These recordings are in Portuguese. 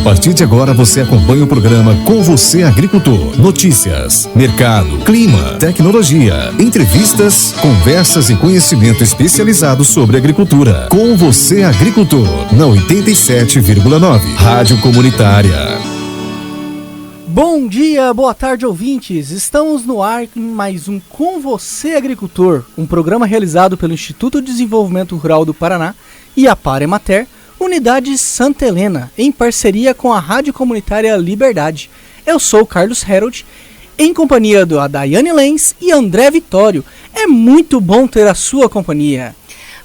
partir de agora você acompanha o programa Com Você Agricultor. Notícias, mercado, clima, tecnologia, entrevistas, conversas e conhecimento especializado sobre agricultura. Com Você Agricultor, na 87,9, Rádio Comunitária. Bom dia, boa tarde, ouvintes. Estamos no ar em mais um Com Você Agricultor, um programa realizado pelo Instituto de Desenvolvimento Rural do Paraná e a Par Emater, Unidade Santa Helena, em parceria com a Rádio Comunitária Liberdade. Eu sou o Carlos Herold, em companhia da Daiane Lenz e André Vitório. É muito bom ter a sua companhia.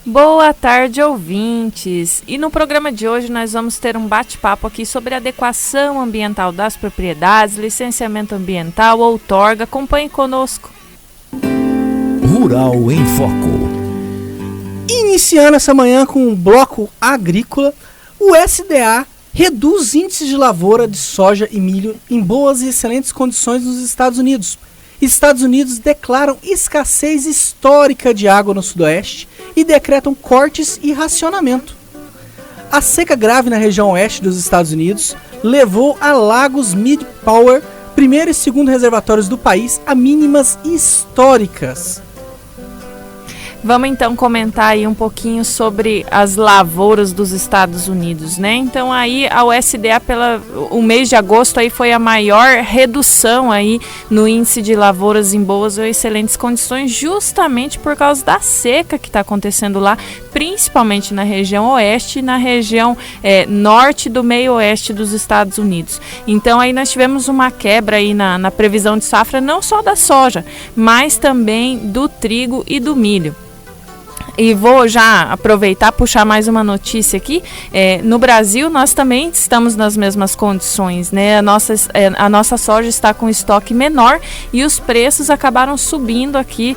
Boa tarde, ouvintes! E no programa de hoje nós vamos ter um bate-papo aqui sobre adequação ambiental das propriedades, licenciamento ambiental, outorga. Acompanhe conosco. Rural em Foco. Iniciando essa manhã com um bloco agrícola, o SDA reduz índices de lavoura de soja e milho em boas e excelentes condições nos Estados Unidos. Estados Unidos declaram escassez histórica de água no Sudoeste e decretam cortes e racionamento. A seca grave na região oeste dos Estados Unidos levou a Lagos Mid-Power, primeiro e segundo reservatórios do país, a mínimas históricas. Vamos então comentar aí um pouquinho sobre as lavouras dos Estados Unidos, né? Então aí a USDA, o mês de agosto aí foi a maior redução aí no índice de lavouras em boas ou excelentes condições, justamente por causa da seca que está acontecendo lá, principalmente na região oeste e na região norte do meio oeste dos Estados Unidos. Então aí nós tivemos uma quebra aí na previsão de safra, não só da soja, mas também do trigo e do milho. E vou já aproveitar, puxar mais uma notícia aqui. No Brasil, nós também estamos nas mesmas condições, né? A nossa soja está com estoque menor e os preços acabaram subindo aqui.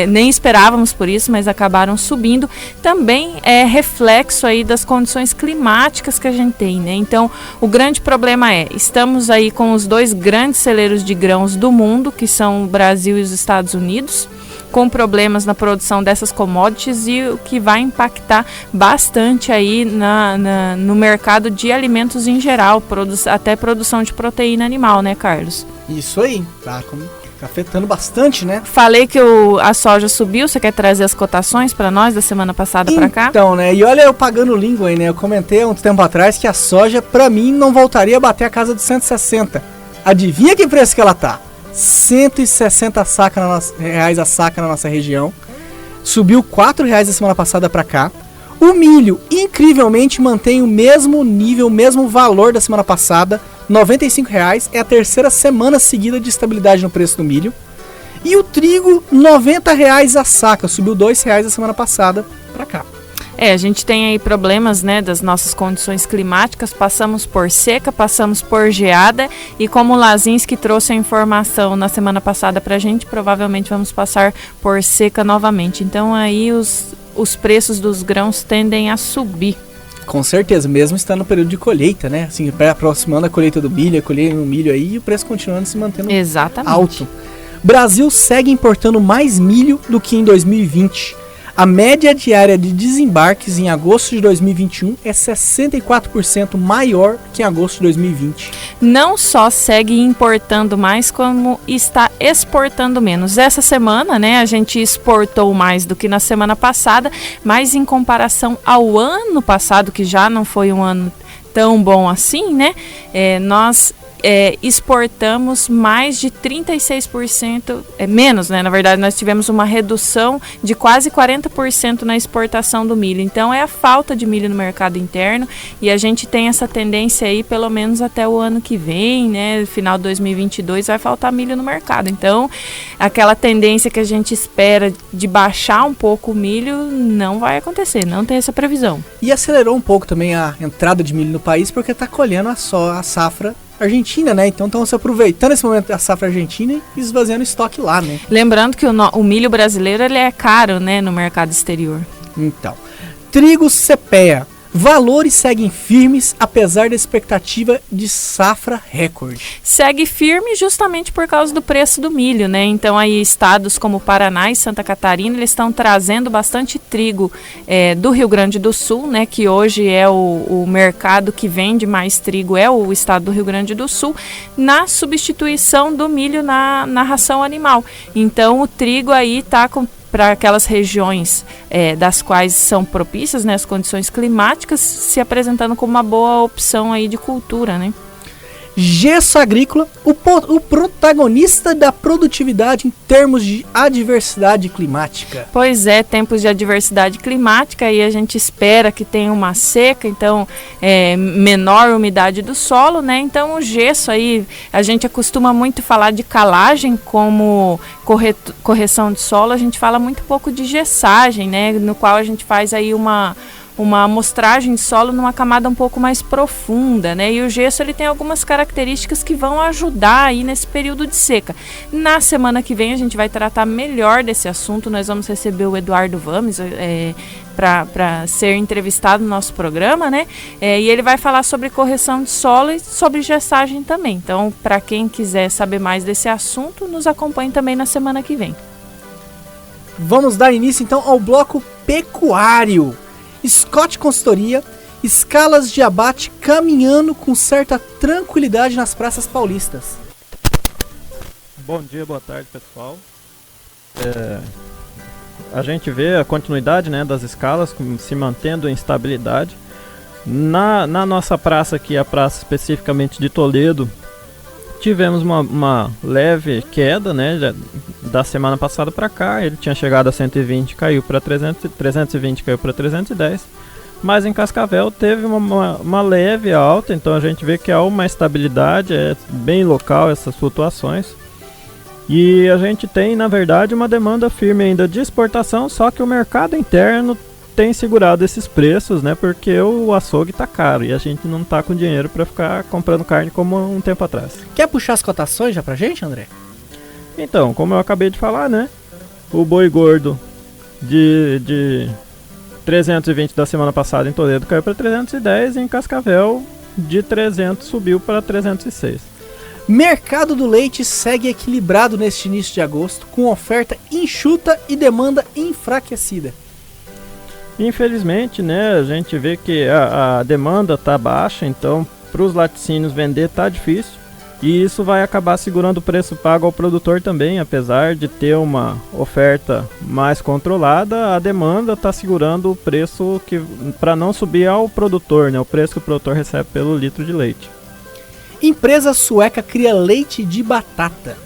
Nem esperávamos por isso, mas acabaram subindo. Também é reflexo aí das condições climáticas que a gente tem, né? Então, o grande problema estamos aí com os dois grandes celeiros de grãos do mundo, que são o Brasil e os Estados Unidos, com problemas na produção dessas commodities e o que vai impactar bastante aí no mercado de alimentos em geral, até produção de proteína animal, né, Carlos? Isso aí, tá afetando bastante, né? Falei que a soja subiu, você quer trazer as cotações para nós da semana passada para cá? Então, né, e olha eu pagando língua aí, né, eu comentei há um tempo atrás que a soja, para mim, não voltaria a bater a casa de 160. Adivinha que preço que ela tá? 160 reais a saca na nossa região. Subiu R$4 da semana passada para cá. O milho, incrivelmente, mantém o mesmo nível, o mesmo valor da semana passada, R$95. É a terceira semana seguida de estabilidade no preço do milho. E o trigo, R$90 a saca. Subiu R$2 da semana passada para cá. A gente tem aí problemas, né, das nossas condições climáticas, passamos por seca, passamos por geada e como o Lazinski trouxe a informação na semana passada pra gente, provavelmente vamos passar por seca novamente. Então aí os preços dos grãos tendem a subir. Com certeza, mesmo estando no período de colheita, né, assim, aproximando a colheita do milho, colhendo o milho aí e o preço continuando se mantendo alto. Brasil segue importando mais milho do que em 2020. A média diária de desembarques em agosto de 2021 é 64% maior que em agosto de 2020. Não só segue importando mais, como está exportando menos. Essa semana, né, a gente exportou mais do que na semana passada, mas em comparação ao ano passado, que já não foi um ano tão bom assim, né, nós exportamos mais de 36%, menos, né? Na verdade, nós tivemos uma redução de quase 40% na exportação do milho. Então, é a falta de milho no mercado interno e a gente tem essa tendência aí, pelo menos até o ano que vem, né? Final de 2022, vai faltar milho no mercado. Então, aquela tendência que a gente espera de baixar um pouco o milho, não vai acontecer, não tem essa previsão. E acelerou um pouco também a entrada de milho no país, porque está colhendo a safra argentina, né? Então estão se aproveitando esse momento da safra argentina e esvaziando estoque lá, né? Lembrando que o milho brasileiro ele é caro, né, no mercado exterior. Então, trigo CPEA. Valores seguem firmes, apesar da expectativa de safra recorde. Segue firme justamente por causa do preço do milho, né? Então aí estados como Paraná e Santa Catarina, eles estão trazendo bastante trigo do Rio Grande do Sul, né? Que hoje é o mercado que vende mais trigo, é o estado do Rio Grande do Sul, na substituição do milho na ração animal. Então o trigo aí está para aquelas regiões das quais são propícias, né, as condições climáticas, se apresentando como uma boa opção aí de cultura, né? Gesso agrícola, o protagonista da produtividade em termos de adversidade climática. Pois é, tempos de adversidade climática e a gente espera que tenha uma seca, então menor umidade do solo, né? Então o gesso aí, a gente costuma muito falar de calagem como correção de solo, a gente fala muito pouco de gessagem, né? No qual a gente faz aí uma amostragem de solo numa camada um pouco mais profunda, né? E o gesso ele tem algumas características que vão ajudar aí nesse período de seca. Na semana que vem a gente vai tratar melhor desse assunto, nós vamos receber o Eduardo Vames para ser entrevistado no nosso programa, né? E ele vai falar sobre correção de solo e sobre gessagem também. Então, para quem quiser saber mais desse assunto, nos acompanhe também na semana que vem. Vamos dar início então ao bloco pecuário. Scott Consultoria, escalas de abate caminhando com certa tranquilidade nas praças paulistas. Bom dia, boa tarde, pessoal. A gente vê a continuidade, né, das escalas se mantendo em estabilidade. Na nossa praça aqui, a praça especificamente de Toledo, tivemos uma leve queda, né, da semana passada para cá. Ele tinha chegado a 120, caiu para 320, caiu para 310. Mas em Cascavel teve uma leve alta, então a gente vê que há uma estabilidade, é bem local essas flutuações. E a gente tem, na verdade, uma demanda firme ainda de exportação, só que o mercado interno tem segurado esses preços, né, porque o açougue está caro e a gente não está com dinheiro para ficar comprando carne como um tempo atrás. Quer puxar as cotações já pra gente, André? Então, como eu acabei de falar, né, o boi gordo de 320 da semana passada em Toledo caiu para 310 e em Cascavel de 300 subiu para 306. Mercado do leite segue equilibrado neste início de agosto, com oferta enxuta e demanda enfraquecida. Infelizmente, né, a gente vê que a demanda está baixa, então para os laticínios vender está difícil e isso vai acabar segurando o preço pago ao produtor também, apesar de ter uma oferta mais controlada, a demanda está segurando o preço para não subir ao produtor, né, o preço que o produtor recebe pelo litro de leite. Empresa sueca cria leite de batata.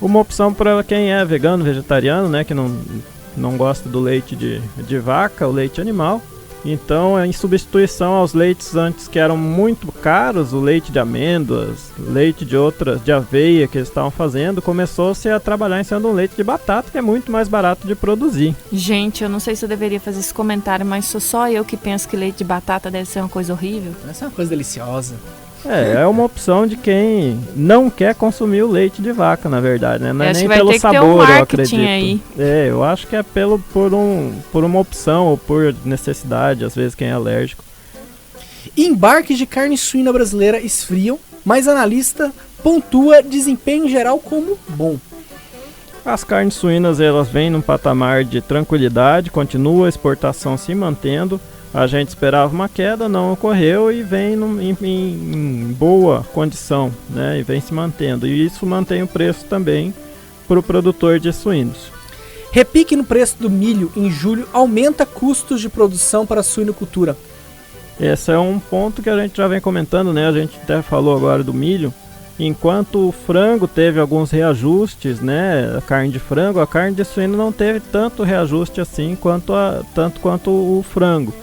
Uma opção para quem é vegano, vegetariano, né, que não gosta do leite de vaca, o leite animal. Então, em substituição aos leites antes que eram muito caros, o leite de amêndoas, leite de aveia que eles estavam fazendo, começou-se a trabalhar em cima de um leite de batata, que é muito mais barato de produzir. Gente, eu não sei se eu deveria fazer esse comentário, mas sou só eu que penso que leite de batata deve ser uma coisa horrível. Essa é uma coisa deliciosa. É uma opção de quem não quer consumir o leite de vaca, na verdade, né? Não é nem pelo sabor, eu acredito. Aí. Eu acho que é por uma opção ou por necessidade, às vezes quem é alérgico. Embarques de carne suína brasileira esfriam, mas analista pontua desempenho geral como bom. As carnes suínas, elas vêm num patamar de tranquilidade, continua a exportação se mantendo. A gente esperava uma queda, não ocorreu e vem em boa condição, né? E vem se mantendo. E isso mantém o preço também para o produtor de suínos. Repique no preço do milho em julho aumenta custos de produção para a suinocultura. Esse é um ponto que a gente já vem comentando, né? A gente até falou agora do milho. Enquanto o frango teve alguns reajustes, né? A carne de frango, a carne de suíno não teve tanto reajuste assim tanto quanto o frango.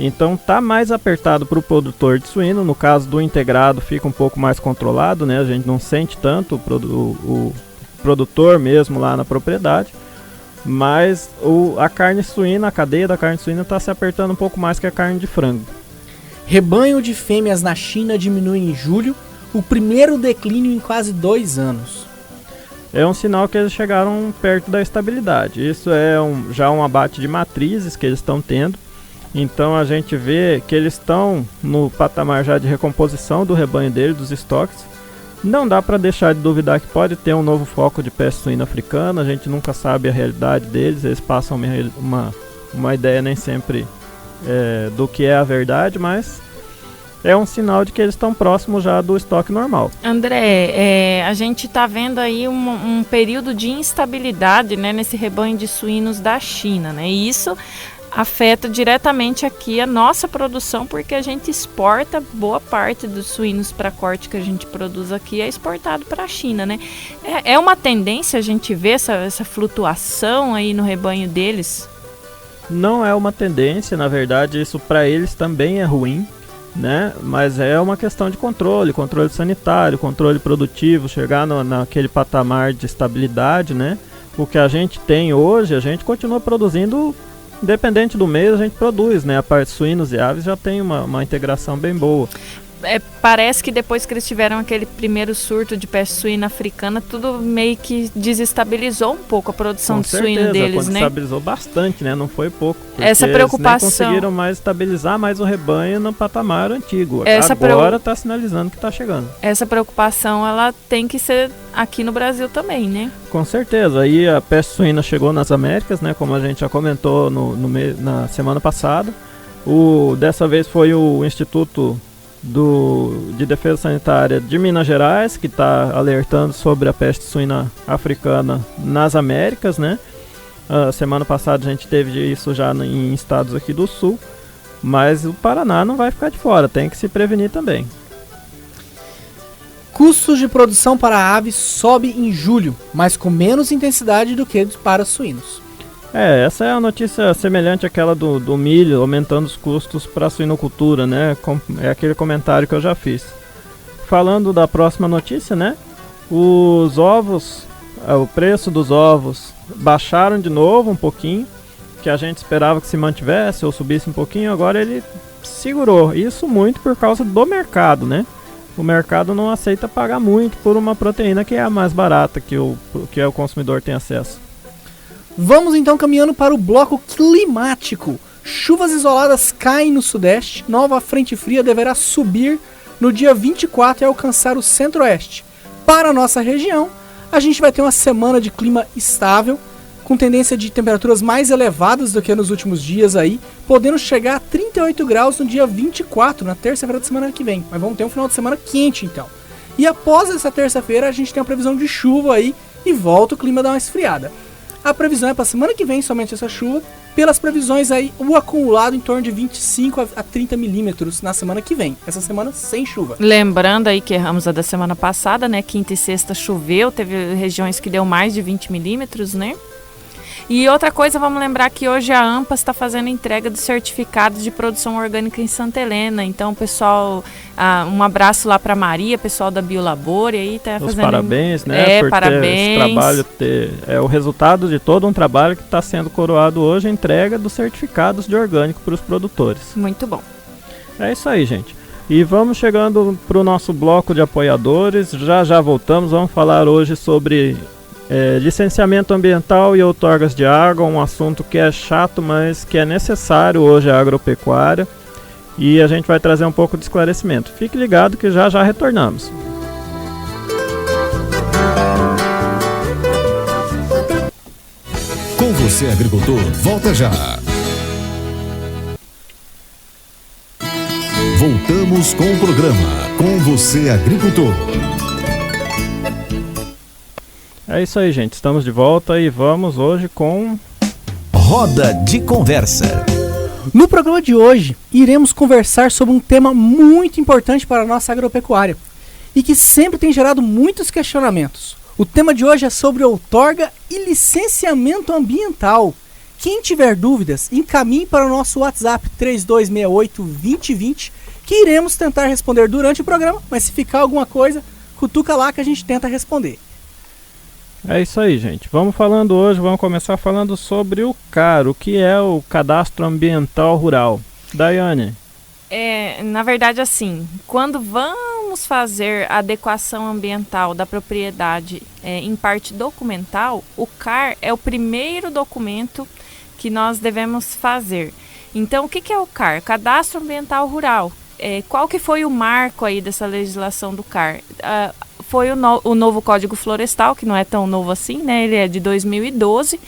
Então tá mais apertado para o produtor de suíno, no caso do integrado fica um pouco mais controlado, né? A gente não sente tanto o produtor mesmo lá na propriedade, mas a carne suína, a cadeia da carne suína está se apertando um pouco mais que a carne de frango. Rebanho de fêmeas na China diminui em julho, o primeiro declínio em quase 2 anos. É um sinal que eles chegaram perto da estabilidade. Isso é já um abate de matrizes que eles estão tendo. Então a gente vê que eles estão no patamar já de recomposição do rebanho deles, dos estoques. Não dá para deixar de duvidar que pode ter um novo foco de peste suína africana, a gente nunca sabe a realidade deles, eles passam uma ideia nem sempre do que é a verdade, mas é um sinal de que eles estão próximos já do estoque normal. André, a gente está vendo aí um período de instabilidade, né, nesse rebanho de suínos da China, né? E isso afeta diretamente aqui a nossa produção, porque a gente exporta boa parte dos suínos para corte que a gente produz aqui, é exportado para a China, né? É uma tendência a gente ver essa flutuação aí no rebanho deles? Não é uma tendência, na verdade isso para eles também é ruim, né? Mas é uma questão de controle sanitário, controle produtivo, chegar naquele patamar de estabilidade, né? O que a gente tem hoje, a gente continua produzindo, independente do mês, a gente produz, né? A parte de suínos e aves já tem uma integração bem boa. Parece que depois que eles tiveram aquele primeiro surto de peste suína africana, tudo meio que desestabilizou um pouco a produção de suíno deles, né? Desestabilizou bastante, né? Não foi pouco. Essa preocupação. Eles nem conseguiram mais estabilizar mais o rebanho no patamar antigo. Agora está sinalizando que está chegando. Essa preocupação, ela tem que ser aqui no Brasil também, né? Com certeza. Aí a peste suína chegou nas Américas, né? Como a gente já comentou na semana passada. Dessa vez foi o Instituto de Defesa Sanitária de Minas Gerais, que está alertando sobre a peste suína africana nas Américas, né? Semana passada a gente teve isso já em estados aqui do sul, mas o Paraná não vai ficar de fora, tem que se prevenir também. Custos de produção para aves sobe em julho, mas com menos intensidade do que para suínos. Essa é a notícia semelhante àquela do milho, aumentando os custos para a suinocultura, né? É aquele comentário que eu já fiz. Falando da próxima notícia, né? Os ovos, o preço dos ovos baixaram de novo um pouquinho, que a gente esperava que se mantivesse ou subisse um pouquinho, agora ele segurou. Isso muito por causa do mercado, né? O mercado não aceita pagar muito por uma proteína que é a mais barata que o consumidor tem acesso. Vamos então caminhando para o bloco climático. Chuvas isoladas caem no sudeste, nova frente fria deverá subir no dia 24 e alcançar o centro-oeste. Para a nossa região, a gente vai ter uma semana de clima estável, com tendência de temperaturas mais elevadas do que nos últimos dias aí, podendo chegar a 38 graus no dia 24, na terça-feira da semana que vem. Mas vamos ter um final de semana quente então. E após essa terça-feira a gente tem uma previsão de chuva aí e volta o clima a dar uma esfriada. A previsão é para a semana que vem somente essa chuva. Pelas previsões aí, o acumulado em torno de 25 a 30 milímetros na semana que vem. Essa semana sem chuva. Lembrando aí que erramos a da semana passada, né? Quinta e sexta choveu, teve regiões que deu mais de 20 milímetros, né? E outra coisa, vamos lembrar que hoje a AMPAS está fazendo entrega dos certificados de produção orgânica em Santa Helena. Então, pessoal, um abraço lá para Maria, pessoal da Biolabor, e aí tá fazendo... Parabéns, né? Por parabéns. Ter esse trabalho, é o resultado de todo um trabalho que está sendo coroado hoje, a entrega dos certificados de orgânico para os produtores. Muito bom. É isso aí, gente. E vamos chegando para o nosso bloco de apoiadores. Já voltamos, vamos falar hoje sobre... licenciamento ambiental e outorgas de água, um assunto que é chato, mas que é necessário hoje à agropecuária, e a gente vai trazer um pouco de esclarecimento. Fique ligado que já retornamos. Com você, agricultor, volta já. Voltamos com o programa Com você, agricultor. É isso aí, gente. Estamos de volta e vamos hoje com... Roda de Conversa. No programa de hoje, iremos conversar sobre um tema muito importante para a nossa agropecuária e que sempre tem gerado muitos questionamentos. O tema de hoje é sobre outorga e licenciamento ambiental. Quem tiver dúvidas, encaminhe para o nosso WhatsApp 3268-2020, que iremos tentar responder durante o programa, mas se ficar alguma coisa, cutuca lá que a gente tenta responder. É isso aí, gente. Vamos começar falando sobre o CAR, o que é o Cadastro Ambiental Rural. Daiane. Na verdade, assim, quando vamos fazer a adequação ambiental da propriedade em parte documental, o CAR é o primeiro documento que nós devemos fazer. Então, o que é o CAR? Cadastro Ambiental Rural. Qual que foi o marco aí dessa legislação do CAR? Foi o novo Código Florestal, que não é tão novo assim, né? Ele é de 2012,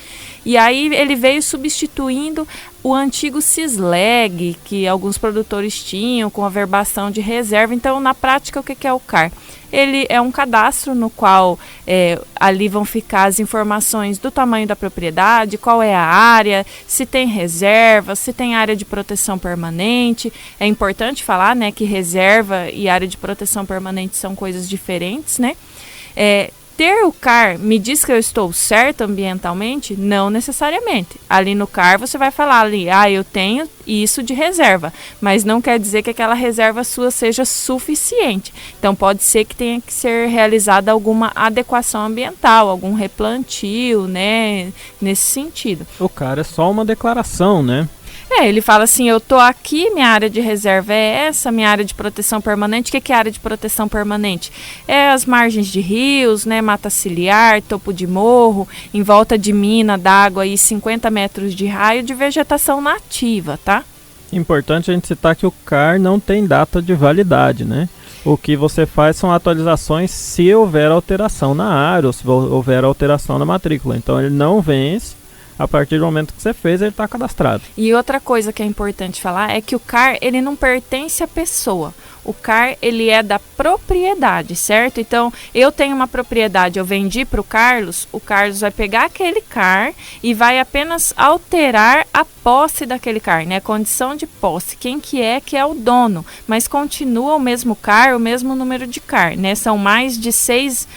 e aí ele veio substituindo o antigo CISLEG, que alguns produtores tinham, com averbação de reserva. Então, na prática, o que é o CAR? Ele é um cadastro no qual ali vão ficar as informações do tamanho da propriedade, qual é a área, se tem reserva, se tem área de proteção permanente. É importante falar, né, que reserva e área de proteção permanente são coisas diferentes, né? Ter o CAR me diz que eu estou certo ambientalmente? Não necessariamente. Ali no CAR você vai falar ali, eu tenho isso de reserva, mas não quer dizer que aquela reserva sua seja suficiente. Então pode ser que tenha que ser realizada alguma adequação ambiental, algum replantio, né, nesse sentido. O CAR é só uma declaração, né? Ele fala assim, eu tô aqui, minha área de reserva é essa, minha área de proteção permanente. O que é área de proteção permanente? É as margens de rios, né, mata ciliar, topo de morro, em volta de mina d'água e 50 metros de raio de vegetação nativa, tá? Importante a gente citar que o CAR não tem data de validade, né? O que você faz são atualizações se houver alteração na área ou se houver alteração na matrícula. Então ele não vence. A partir do momento que você fez, ele está cadastrado. E outra coisa que é importante falar é que o CAR, ele não pertence à pessoa. O CAR, ele é da propriedade, certo? Então, eu tenho uma propriedade, eu vendi para o Carlos vai pegar aquele CAR e vai apenas alterar a posse daquele CAR, né? A condição de posse, quem que é o dono, mas continua o mesmo CAR, o mesmo número de CAR, né? São mais de 6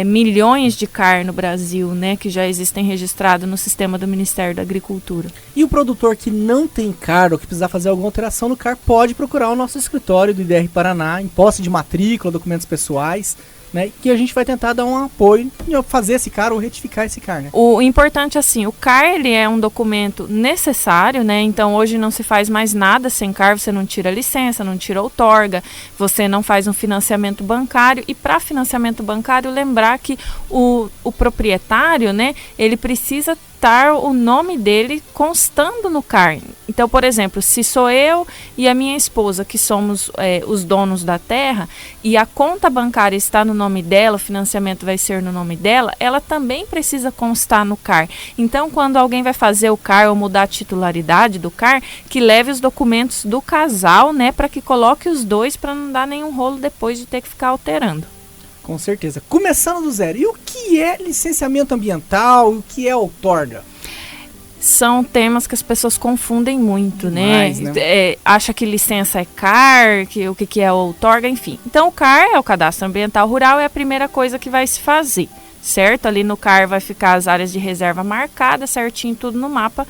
milhões de CAR no Brasil, né, que já existem registrados no sistema do Ministério da Agricultura. E o produtor que não tem CAR ou que precisar fazer alguma alteração no CAR pode procurar o nosso escritório do IDR Paraná, em posse de matrícula, documentos pessoais, né, que a gente vai tentar dar um apoio em fazer esse CAR ou retificar esse CAR, né? O importante, assim, o CAR, ele é um documento necessário, né? Então, hoje não se faz mais nada sem CAR, você não tira licença, não tira outorga, você não faz um financiamento bancário. E para financiamento bancário, lembrar que o proprietário, né, ele precisa estar o nome dele constando no CAR. Então, por exemplo, se sou eu e a minha esposa que somos os donos da terra e a conta bancária está no nome dela, o financiamento vai ser no nome dela, ela também precisa constar no CAR. Então, quando alguém vai fazer o CAR ou mudar a titularidade do CAR, que leve os documentos do casal, né, para que coloque os dois para não dar nenhum rolo depois de ter que ficar alterando. Com certeza. Começando do zero. E o que é licenciamento ambiental? O que é outorga? São temas que as pessoas confundem muito, Demais, né? né? Acha que licença é CAR, o que é outorga, enfim. Então, o CAR é o Cadastro Ambiental Rural, é a primeira coisa que vai se fazer, certo? Ali no CAR vai ficar as áreas de reserva marcadas, certinho, tudo no mapa.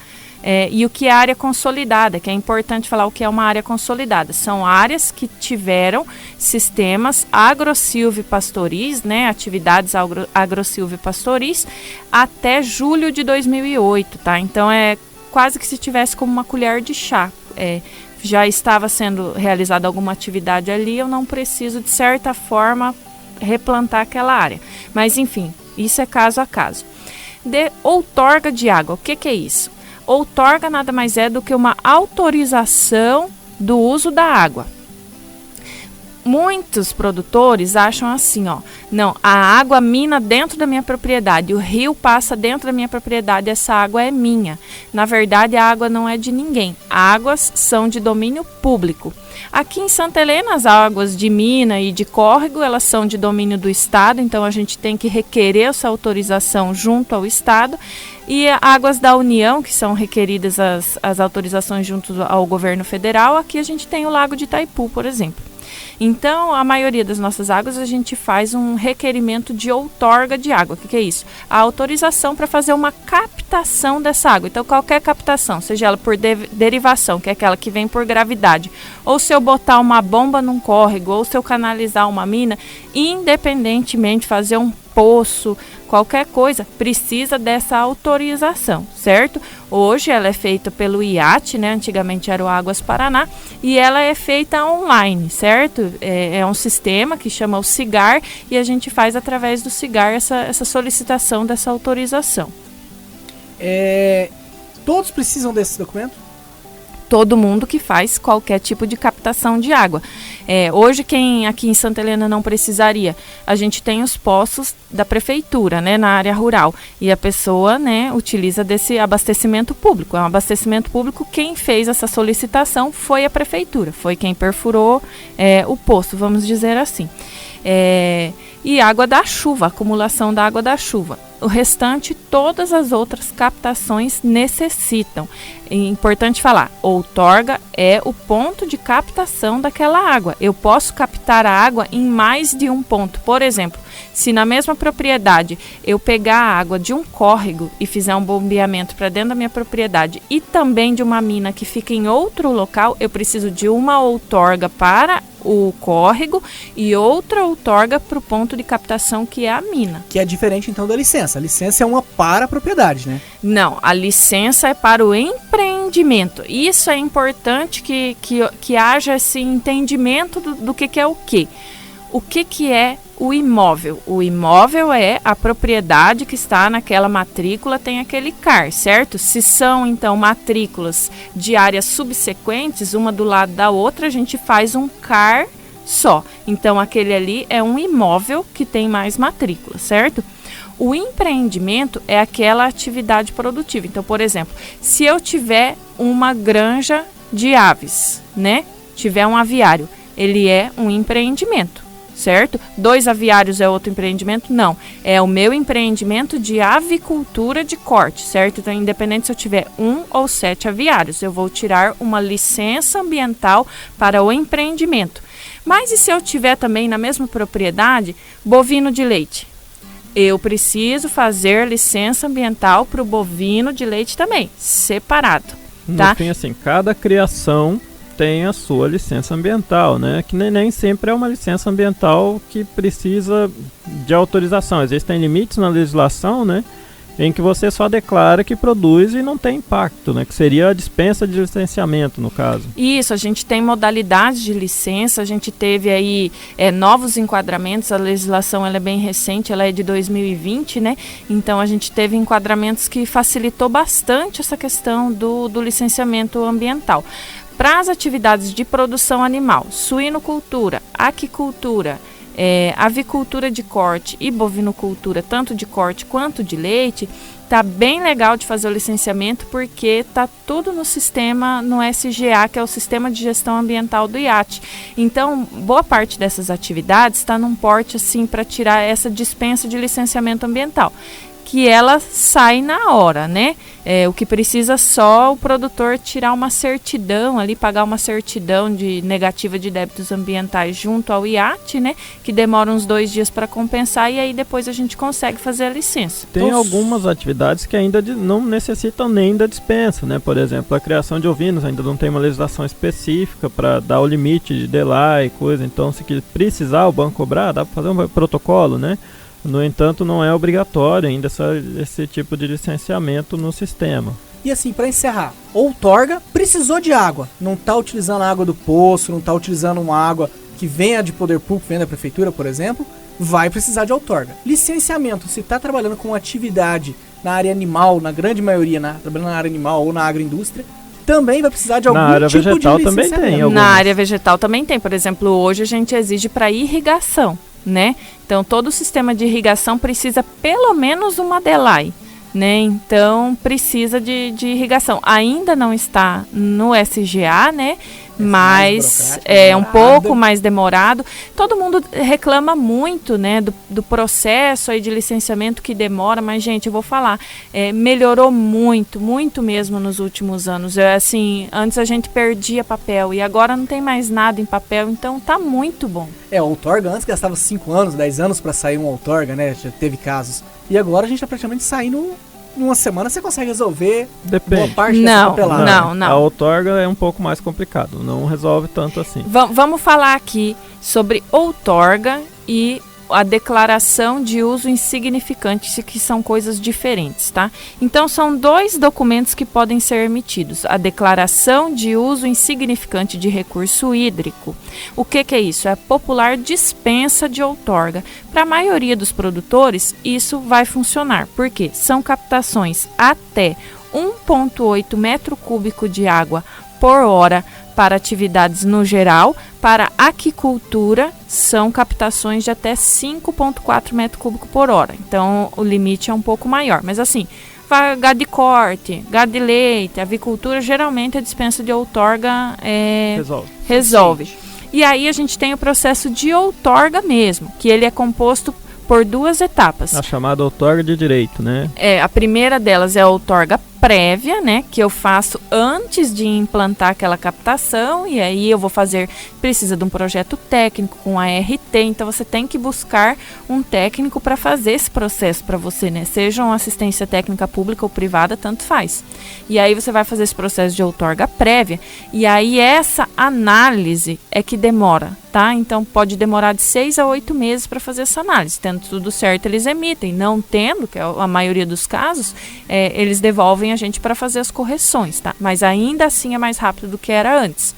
E o que é área consolidada, que é importante falar o que é uma área consolidada. São áreas que tiveram sistemas agrosilvipastoris, né, atividades agrosilvipastoris, até julho de 2008, tá? Então é quase que se tivesse como uma colher de chá. Já estava sendo realizada alguma atividade ali, eu não preciso, de certa forma, replantar aquela área. Mas, enfim, isso é caso a caso. Outorga de água, o que é isso? Outorga nada mais é do que uma autorização do uso da água. Muitos produtores acham assim, não, a água mina dentro da minha propriedade, o rio passa dentro da minha propriedade, essa água é minha. Na verdade, a água não é de ninguém. Águas são de domínio público. Aqui em Santa Helena, as águas de mina e de córrego, elas são de domínio do Estado, então a gente tem que requerer essa autorização junto ao Estado. E águas da União, que são requeridas as autorizações junto ao governo federal, aqui a gente tem o Lago de Itaipu, por exemplo. Então, a maioria das nossas águas, a gente faz um requerimento de outorga de água. O que é isso? A autorização para fazer uma captação dessa água. Então, qualquer captação, seja ela por derivação, que é aquela que vem por gravidade, ou se eu botar uma bomba num córrego, ou se eu canalizar uma mina, independentemente, fazer um poço, qualquer coisa, precisa dessa autorização, certo? Hoje ela é feita pelo IAT, né? Antigamente era o Águas Paraná, e ela é feita online, certo? É um sistema que chama o SIGAR, e a gente faz através do SIGAR essa solicitação dessa autorização. Todos precisam desse documento? todo mundo que faz qualquer tipo de captação de água. Hoje, quem aqui em Santa Helena não precisaria, a gente tem os poços da prefeitura, né, na área rural, e a pessoa, né, utiliza desse abastecimento público. É um abastecimento público, quem fez essa solicitação foi a prefeitura, foi quem perfurou o poço, vamos dizer assim. E água da chuva, acumulação da água da chuva. O restante, todas as outras captações necessitam. É importante falar, outorga é o ponto de captação daquela água. Eu posso captar a água em mais de um ponto. Por exemplo, se na mesma propriedade eu pegar a água de um córrego e fizer um bombeamento para dentro da minha propriedade e também de uma mina que fica em outro local, eu preciso de uma outorga para o córrego e outra outorga para o ponto de captação, que é a mina. Que é diferente então da licença. A licença é uma para a propriedade, né? Não, a licença é para o empreendimento. Isso é importante que haja esse entendimento do que é o quê. O que é o imóvel? O imóvel é a propriedade que está naquela matrícula, tem aquele CAR, certo? Se são, então, matrículas de áreas subsequentes, uma do lado da outra, a gente faz um CAR só. Então, aquele ali é um imóvel que tem mais matrículas, certo? O empreendimento é aquela atividade produtiva. Então, por exemplo, se eu tiver uma granja de aves, né? Tiver um aviário, ele é um empreendimento. Certo? 2 aviários é outro empreendimento? Não. É o meu empreendimento de avicultura de corte, certo? Então, independente se eu tiver 1 ou 7 aviários, eu vou tirar uma licença ambiental para o empreendimento. Mas e se eu tiver também na mesma propriedade bovino de leite? Eu preciso fazer licença ambiental para o bovino de leite também, separado. Tá? No fim, assim, cada criação tem a sua licença ambiental, né? Que nem sempre é uma licença ambiental que precisa de autorização. Existem limites na legislação, né? Em que você só declara que produz e não tem impacto, né? Que seria a dispensa de licenciamento, no caso. Isso, a gente tem modalidades de licença, a gente teve aí novos enquadramentos, a legislação ela é bem recente, ela é de 2020, né? Então a gente teve enquadramentos que facilitou bastante essa questão do licenciamento ambiental. Para as atividades de produção animal, suinocultura, aquicultura, avicultura de corte e bovinocultura, tanto de corte quanto de leite, tá bem legal de fazer o licenciamento porque tá tudo no sistema, no SGA, que é o Sistema de Gestão Ambiental do IAT. Então, boa parte dessas atividades está num porte assim para tirar essa dispensa de licenciamento ambiental, que ela sai na hora, né? O que precisa só o produtor tirar uma certidão ali, pagar uma certidão de negativa de débitos ambientais junto ao IAT, né? Que demora uns 2 dias para compensar e aí depois a gente consegue fazer a licença. Tem algumas atividades que ainda não necessitam nem da dispensa, né? Por exemplo, a criação de ovinos ainda não tem uma legislação específica para dar o limite de delay e coisa. Então, se precisar o banco cobrar, dá para fazer um protocolo, né? No entanto, não é obrigatório ainda esse tipo de licenciamento no sistema. E assim, para encerrar, outorga precisou de água, não está utilizando a água do poço, não está utilizando uma água que venha de poder público, venha da prefeitura, por exemplo, vai precisar de outorga. Licenciamento, se está trabalhando com atividade na área animal, na grande maioria, trabalhando na área animal ou na agroindústria, também vai precisar de algum tipo de licenciamento. Também tem na área vegetal também tem. Por exemplo, hoje a gente exige para irrigação, né? Então, todo o sistema de irrigação precisa pelo menos uma DELAI, né? Então, precisa de irrigação. Ainda não está no SGA, né? Mas é um pouco mais demorado. Todo mundo reclama muito, né, do processo aí de licenciamento que demora, mas, gente, eu vou falar, melhorou muito, muito mesmo nos últimos anos. Assim, antes a gente perdia papel e agora não tem mais nada em papel, então tá muito bom. A outorga antes gastava 5 anos, 10 anos para sair uma outorga, né? Já teve casos. E agora a gente tá praticamente saindo. Numa semana você consegue resolver boa parte dessa papelada. Não. A outorga é um pouco mais complicado, não resolve tanto assim. Vamos falar aqui sobre outorga e a declaração de uso insignificante, que são coisas diferentes, tá? Então, são 2 documentos que podem ser emitidos. A declaração de uso insignificante de recurso hídrico. O que é isso? É a popular dispensa de outorga. Para a maioria dos produtores, isso vai funcionar. Por quê? São captações até 1,8 metro cúbico de água por hora para atividades no geral. Para aquicultura, são captações de até 5,4 metros cúbicos por hora. Então, o limite é um pouco maior. Mas assim, gado de corte, gado de leite, avicultura, geralmente a dispensa de outorga resolve. E aí a gente tem o processo de outorga mesmo, que ele é composto por 2 etapas. A chamada outorga de direito, né? A primeira delas é a outorga prévia, né, que eu faço antes de implantar aquela captação, e aí eu vou fazer, precisa de um projeto técnico com ART, então você tem que buscar um técnico para fazer esse processo para você, né, seja uma assistência técnica pública ou privada, tanto faz. E aí você vai fazer esse processo de outorga prévia, e aí essa análise é que demora, tá? Então pode demorar de 6 a 8 meses para fazer essa análise. Tendo tudo certo, eles emitem. Não tendo, que é a maioria dos casos, eles devolvem a gente para fazer as correções, tá? Mas ainda assim é mais rápido do que era antes.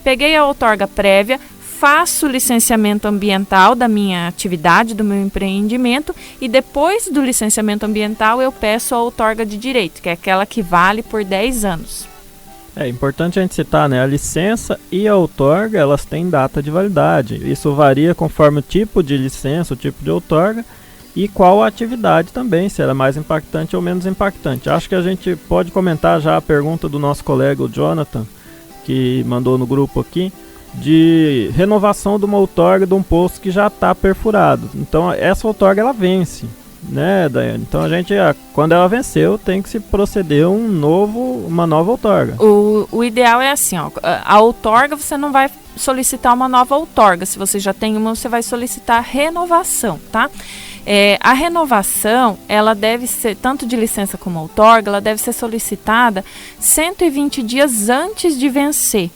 Peguei a outorga prévia, faço o licenciamento ambiental da minha atividade, do meu empreendimento, e depois do licenciamento ambiental eu peço a outorga de direito, que é aquela que vale por 10 anos. É importante a gente citar, né? A licença e a outorga, elas têm data de validade. Isso varia conforme o tipo de licença, o tipo de outorga e qual a atividade também, se ela é mais impactante ou menos impactante. Acho que a gente pode comentar já a pergunta do nosso colega, o Jonathan, que mandou no grupo aqui, de renovação de uma outorga de um poço que já está perfurado. Então, essa outorga, ela vence, né, Daiane? Então, a gente, quando ela venceu, tem que se proceder uma nova outorga. O ideal é assim, ó, a outorga você não vai solicitar uma nova outorga. Se você já tem uma, você vai solicitar renovação, tá? A renovação, ela deve ser, tanto de licença como outorga, ela deve ser solicitada 120 dias antes de vencer,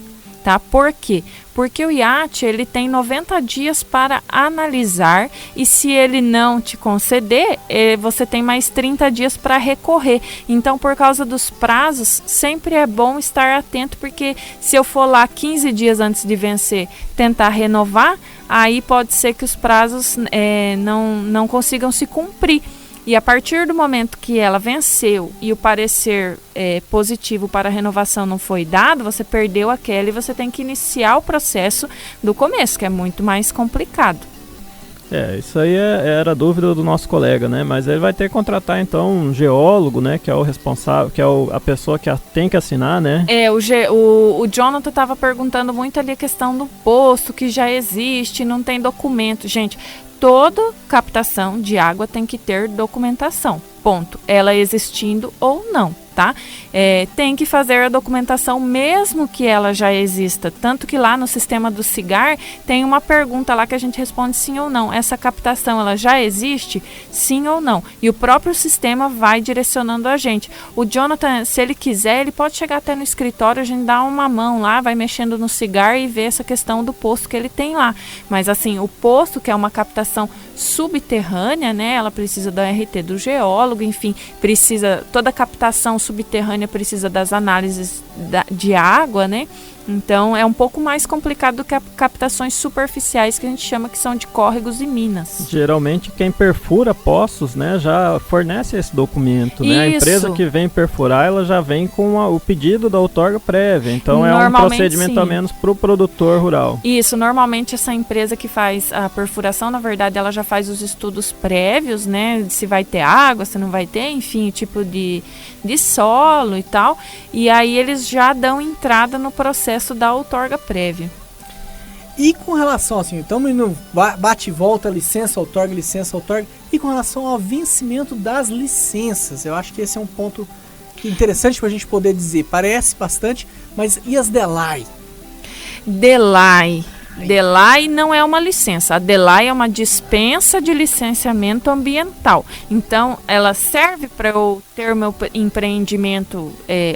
tá? Por quê? Porque o IAT, ele tem 90 dias para analisar, e se ele não te conceder, você tem mais 30 dias para recorrer. Então, por causa dos prazos, sempre é bom estar atento, porque se eu for lá 15 dias antes de vencer tentar renovar, aí pode ser que os prazos não consigam se cumprir. E a partir do momento que ela venceu e o parecer positivo para a renovação não foi dado, você perdeu aquela e você tem que iniciar o processo do começo, que é muito mais complicado. Isso aí era a dúvida do nosso colega, né? Mas ele vai ter que contratar então um geólogo, né? Que é o responsável, que é a pessoa que tem que assinar, né? O Jonathan estava perguntando muito ali a questão do posto, que já existe, não tem documento. Gente, toda captação de água tem que ter documentação, ponto. Ela existindo ou não, tá? Tem que fazer a documentação mesmo que ela já exista. Tanto que lá no sistema do SIGAR tem uma pergunta lá que a gente responde sim ou não. Essa captação, ela já existe? Sim ou não? E o próprio sistema vai direcionando a gente. O Jonathan, se ele quiser, ele pode chegar até no escritório, a gente dá uma mão lá, vai mexendo no SIGAR e ver essa questão do posto que ele tem lá. Mas assim, o posto, que é uma captação subterrânea, né? Ela precisa da RT do geólogo, enfim, toda captação subterrânea precisa das análises de água, né? Então é um pouco mais complicado do que captações superficiais, que a gente chama, que são de córregos e minas. Geralmente quem perfura poços, né, já fornece esse documento, né? A empresa que vem perfurar, ela já vem com o pedido da outorga prévia. Então é um procedimento a menos para o produtor rural. Isso, normalmente essa empresa que faz a perfuração, na verdade, ela já faz os estudos prévios, né? Se vai ter água, se não vai ter, enfim, o tipo de solo e tal. E aí eles já dão entrada no processo da outorga prévia. E com relação, assim, estamos indo bate e volta, licença, outorga, e com relação ao vencimento das licenças, eu acho que esse é um ponto interessante para a gente poder dizer. Parece bastante, mas e as DELAI? DELAI não é uma licença. A DELAI é uma dispensa de licenciamento ambiental. Então, ela serve para eu ter o meu empreendimento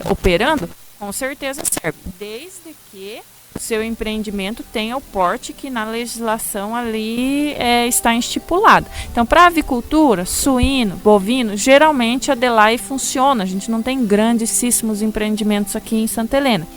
operando? Com certeza serve, desde que o seu empreendimento tenha o porte que na legislação ali está estipulado. Então, para avicultura, suíno, bovino, geralmente a DELAI funciona. A gente não tem grandíssimos empreendimentos aqui em Santa Helena.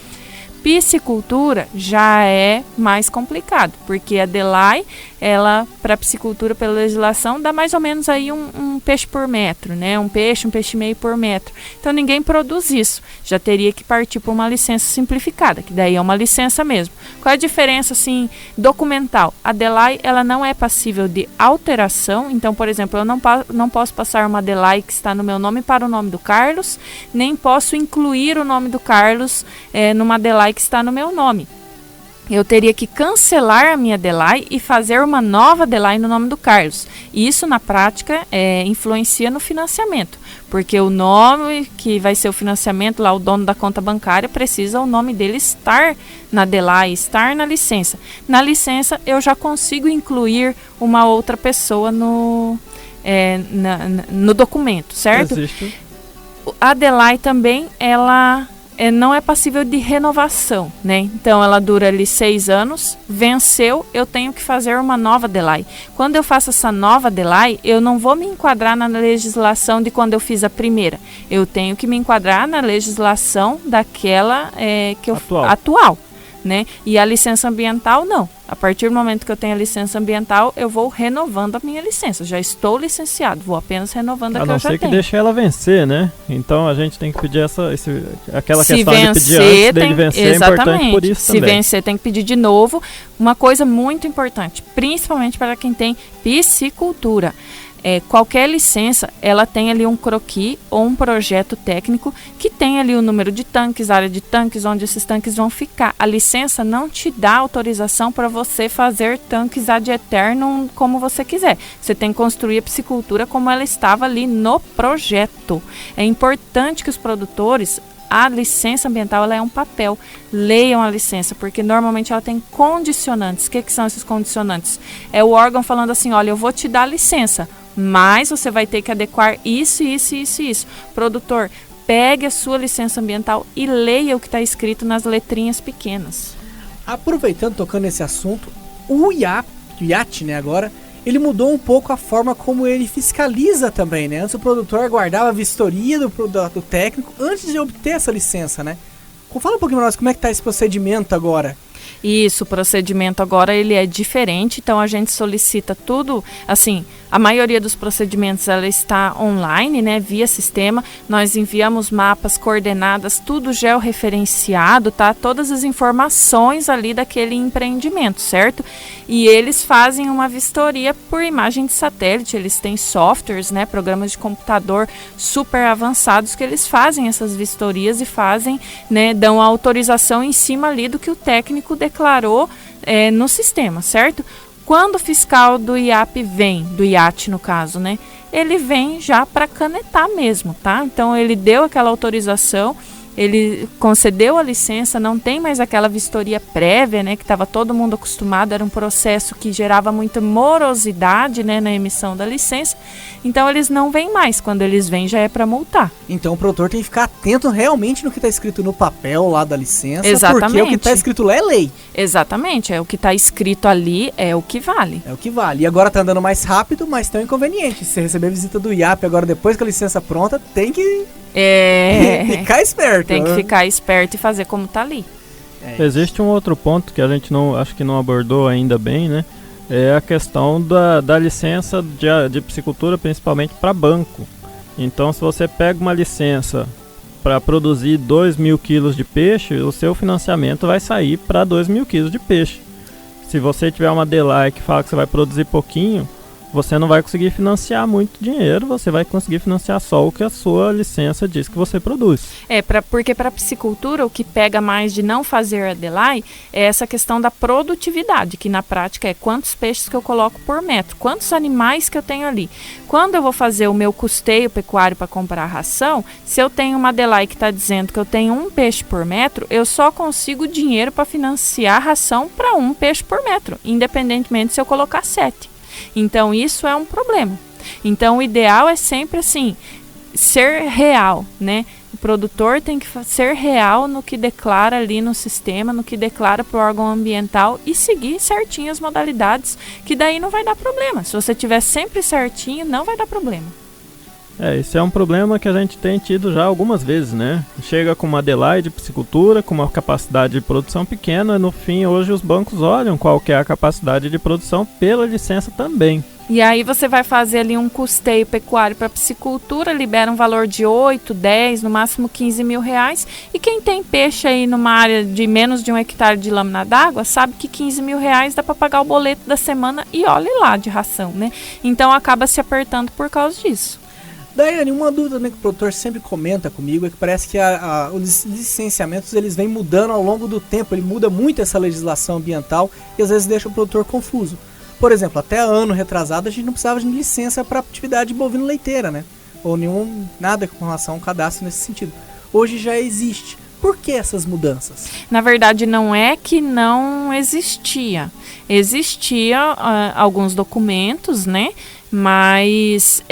Piscicultura já é mais complicado, porque a DELAI, ela, para piscicultura, pela legislação, dá mais ou menos aí um peixe por metro, né? Um peixe e meio por metro. Então, ninguém produz isso. Já teria que partir para uma licença simplificada, que daí é uma licença mesmo. Qual é a diferença, assim, documental? A DELAI, ela não é passível de alteração. Então, por exemplo, eu não posso passar uma DELAI que está no meu nome para o nome do Carlos, nem posso incluir o nome do Carlos numa DELAI que está no meu nome. Eu teria que cancelar a minha DELAI e fazer uma nova DELAI no nome do Carlos. E isso, na prática, influencia no financiamento, porque o nome que vai ser o financiamento, lá o dono da conta bancária, precisa o nome dele estar na DELAI, estar na licença. Na licença, eu já consigo incluir uma outra pessoa no documento, certo? Existe. A DELAI também, ela não é passível de renovação, né? Então, ela dura ali 6 anos, venceu, eu tenho que fazer uma nova DELAI. Quando eu faço essa nova DELAI, eu não vou me enquadrar na legislação de quando eu fiz a primeira. Eu tenho que me enquadrar na legislação daquela atual, né? E a licença ambiental, não. A partir do momento que eu tenho a licença ambiental, eu vou renovando a minha licença. Já estou licenciado, vou apenas renovando a que eu já tenho. A não ser que deixe ela vencer, né? Então a gente tem que pedir aquela se questão vencer, de pedir antes dele vencer, é importante por isso também. Se vencer, tem que pedir de novo. Uma coisa muito importante, principalmente para quem tem piscicultura. Qualquer licença, ela tem ali um croquis ou um projeto técnico que tem ali o número de tanques, área de tanques, onde esses tanques vão ficar. A licença não te dá autorização para você fazer tanques ad eternum como você quiser. Você tem que construir a piscicultura como ela estava ali no projeto. É importante que os produtores... A licença ambiental, ela é um papel. Leiam a licença, porque normalmente ela tem condicionantes. O que são esses condicionantes? É o órgão falando assim, olha, eu vou te dar licença, mas você vai ter que adequar isso, isso, isso e isso. Produtor, pegue a sua licença ambiental e leia o que está escrito nas letrinhas pequenas. Aproveitando, tocando nesse assunto, o IAT, né, agora, ele mudou um pouco a forma como ele fiscaliza também, né? Antes o produtor aguardava a vistoria do técnico antes de obter essa licença, né? Fala um pouquinho pra nós como é que tá esse procedimento agora. Isso, o procedimento agora ele é diferente, então a gente solicita tudo, assim, a maioria dos procedimentos ela está online, né, via sistema. Nós enviamos mapas, coordenadas, tudo georreferenciado, tá? Todas as informações ali daquele empreendimento, certo? E eles fazem uma vistoria por imagem de satélite, eles têm softwares, né, programas de computador super avançados que eles fazem essas vistorias e fazem, né, dão a autorização em cima ali do que o técnico declarou no sistema, certo? Quando o fiscal do IAP vem, do IAT no caso, né? Ele vem já para canetar mesmo, tá? Então ele deu aquela autorização, ele concedeu a licença, não tem mais aquela vistoria prévia, né? Que estava todo mundo acostumado, era um processo que gerava muita morosidade, né? Na emissão da licença. Então eles não vêm mais, quando eles vêm já é para multar. Então o produtor tem que ficar atento realmente no que está escrito no papel lá da licença. Exatamente. Porque o que está escrito lá é lei. Exatamente, o que está escrito ali é o que vale. É o que vale. E agora está andando mais rápido, mas tão inconveniente. Se você receber a visita do IAP agora depois com a licença pronta, tem que ficar esperto. Tem que ficar esperto e fazer como tá ali. Existe um outro ponto que a gente acho que não abordou ainda bem, né? É a questão da licença de piscicultura, principalmente para banco. Então, se você pega uma licença para produzir 2.000 quilos de peixe, o seu financiamento vai sair para 2.000 quilos de peixe. Se você tiver uma DELAI que fala que você vai produzir pouquinho, você não vai conseguir financiar muito dinheiro, você vai conseguir financiar só o que a sua licença diz que você produz. Porque para a piscicultura o que pega mais de não fazer a DELAI é essa questão da produtividade, que na prática é quantos peixes que eu coloco por metro, quantos animais que eu tenho ali. Quando eu vou fazer o meu custeio pecuário para comprar a ração, se eu tenho uma DELAI que está dizendo que eu tenho 1 peixe por metro, eu só consigo dinheiro para financiar a ração para 1 peixe por metro, independentemente se eu colocar 7. Então isso é um problema. Então o ideal é sempre assim, ser real, né? O produtor tem que ser real no que declara ali no sistema, no que declara para o órgão ambiental e seguir certinho as modalidades, que daí não vai dar problema. Se você tiver sempre certinho, não vai dar problema. Esse é um problema que a gente tem tido já algumas vezes, né? Chega com uma delay de piscicultura, com uma capacidade de produção pequena, e no fim, hoje os bancos olham qual que é a capacidade de produção pela licença também. E aí você vai fazer ali um custeio pecuário para piscicultura, libera um valor de 8, 10, no máximo 15 mil reais. E quem tem peixe aí numa área de menos de 1 hectare de lâmina d'água, sabe que 15 mil reais dá para pagar o boleto da semana e olhe lá de ração, né? Então acaba se apertando por causa disso. Daiane, uma dúvida, né, que o produtor sempre comenta comigo é que parece que os licenciamentos eles vêm mudando ao longo do tempo, ele muda muito essa legislação ambiental e às vezes deixa o produtor confuso. Por exemplo, até ano retrasado a gente não precisava de licença para atividade bovino-leiteira, né? Ou nada com relação ao cadastro nesse sentido. Hoje já existe. Por que essas mudanças? Na verdade, não é que não existia. Existia alguns documentos, né? Mas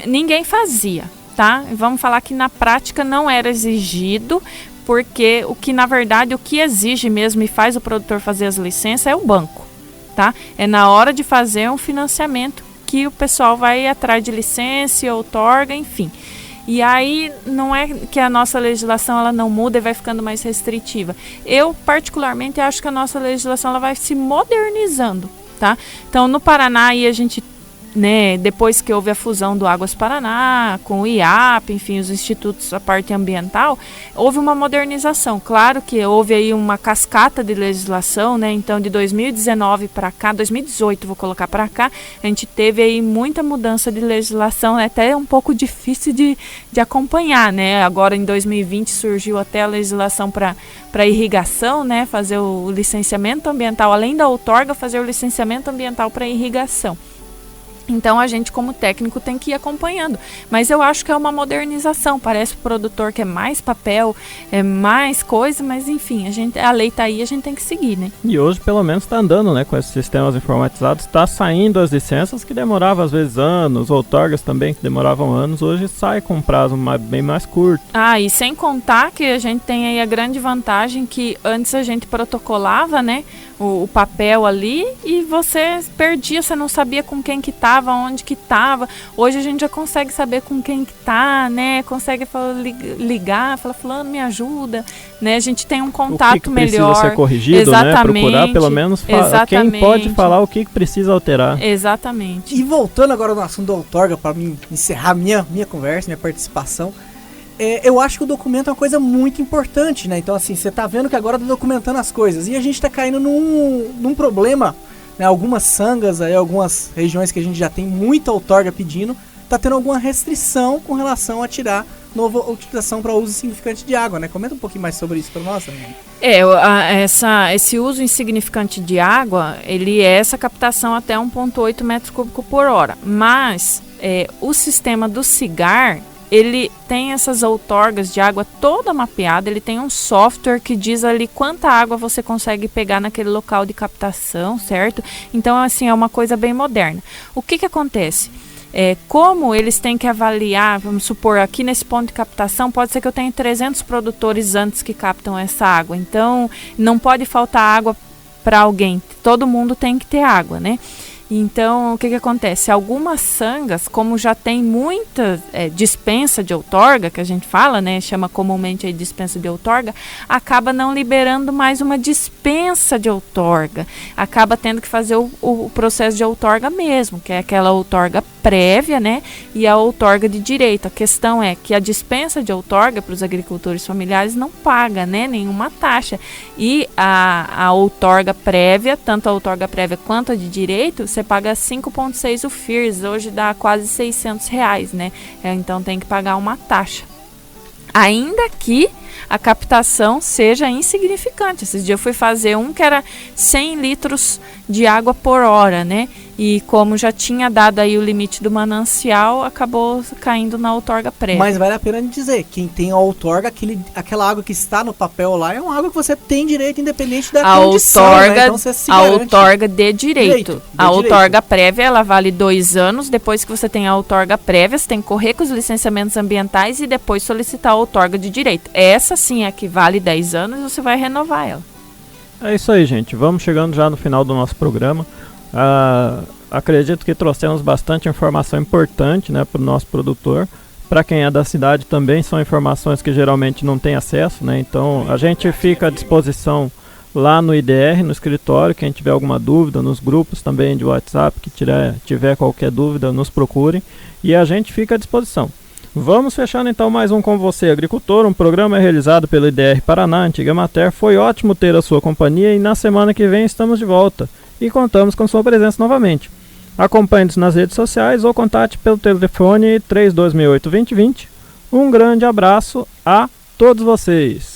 ninguém fazia, tá? Vamos falar que na prática não era exigido, porque na verdade, o que exige mesmo e faz o produtor fazer as licenças é o banco. Tá? É na hora de fazer um financiamento que o pessoal vai atrás de licença, outorga, enfim. E aí não é que a nossa legislação ela não muda e vai ficando mais restritiva. Eu particularmente acho que a nossa legislação ela vai se modernizando, tá? Então no Paraná aí a gente, né, depois que houve a fusão do Águas Paraná com o IAP, enfim, os institutos, a parte ambiental, houve uma modernização. Claro que houve aí uma cascata de legislação, né? Então de 2019 para cá, 2018 vou colocar para cá, a gente teve aí muita mudança de legislação, é até um pouco difícil de acompanhar, né? Agora em 2020 surgiu até a legislação para irrigação, né? Fazer o licenciamento ambiental, além da outorga, fazer o licenciamento ambiental para irrigação. Então a gente como técnico tem que ir acompanhando, mas eu acho que é uma modernização, parece o produtor que é mais papel, é mais coisa, mas enfim, a lei tá aí, a gente tem que seguir, né? E hoje pelo menos está andando, né, com esses sistemas informatizados, está saindo as licenças que demoravam às vezes anos, outorgas também que demoravam anos, hoje sai com um prazo bem mais curto. E sem contar que a gente tem aí a grande vantagem que antes a gente protocolava, né, o papel ali e você perdia, você não sabia com quem que estava, onde que estava. Hoje a gente já consegue saber com quem que tá, né? Consegue ligar, falar, fulano, me ajuda, né? A gente tem um contato o que melhor. Precisa ser corrigido, exatamente, né? Procurar pelo menos quem pode falar o que precisa alterar. Exatamente. E voltando agora no assunto da outorga, para mim encerrar minha conversa, minha participação, eu acho que o documento é uma coisa muito importante, né? Então, assim, você tá vendo que agora tá documentando as coisas. E a gente tá caindo num problema, né? Algumas sangas, aí, algumas regiões que a gente já tem muita outorga pedindo, tá tendo alguma restrição com relação a tirar nova utilização para uso insignificante de água, né? Comenta um pouquinho mais sobre isso para nós, né? Esse uso insignificante de água, ele é essa captação até 1,8 metros cúbicos por hora. Mas o sistema do CIGAR, ele tem essas outorgas de água toda mapeada, ele tem um software que diz ali quanta água você consegue pegar naquele local de captação, certo? Então, assim, é uma coisa bem moderna. O que acontece? Como eles têm que avaliar, vamos supor, aqui nesse ponto de captação, pode ser que eu tenha 300 produtores antes que captam essa água. Então, não pode faltar água para alguém, todo mundo tem que ter água, né? Então, o que acontece? Algumas sangas, como já tem muita dispensa de outorga, que a gente fala, né, chama comumente aí dispensa de outorga, acaba não liberando mais uma dispensa de outorga. Acaba tendo que fazer o processo de outorga mesmo, que é aquela outorga prévia, né, e a outorga de direito. A questão é que a dispensa de outorga para os agricultores familiares não paga, né, nenhuma taxa. E a outorga prévia, tanto a outorga prévia quanto a de direito, você paga 5,6 o FIRS, hoje dá quase R$600, né? Então tem que pagar uma taxa. Ainda que a captação seja insignificante. Esses dias eu fui fazer um que era 100 litros de água por hora, né? E como já tinha dado aí o limite do manancial, acabou caindo na outorga prévia. Mas vale a pena dizer, quem tem a outorga, aquela água que está no papel lá, é uma água que você tem direito independente da condição, outorga, né? Então você se a garante. outorga de direito. A outorga prévia, ela vale 2 anos. Depois que você tem a outorga prévia, você tem que correr com os licenciamentos ambientais e depois solicitar a outorga de direito. Essa sim é a que vale 10 anos e você vai renovar ela. É isso aí, gente. Vamos chegando já no final do nosso programa. acredito que trouxemos bastante informação importante, né, para o nosso produtor. Para quem é da cidade também são informações que geralmente não tem acesso, né? Então a gente fica à disposição lá no IDR, no escritório. Quem tiver alguma dúvida, nos grupos também de WhatsApp, que tiver qualquer dúvida, nos procurem e a gente fica à disposição. Vamos fechando então mais um Com Você Agricultor, um programa realizado pelo IDR Paraná, Antiga Emater. Foi ótimo ter a sua companhia e na semana que vem estamos de volta e contamos com sua presença novamente. Acompanhe-nos nas redes sociais ou contate pelo telefone 3268-2020. Um grande abraço a todos vocês.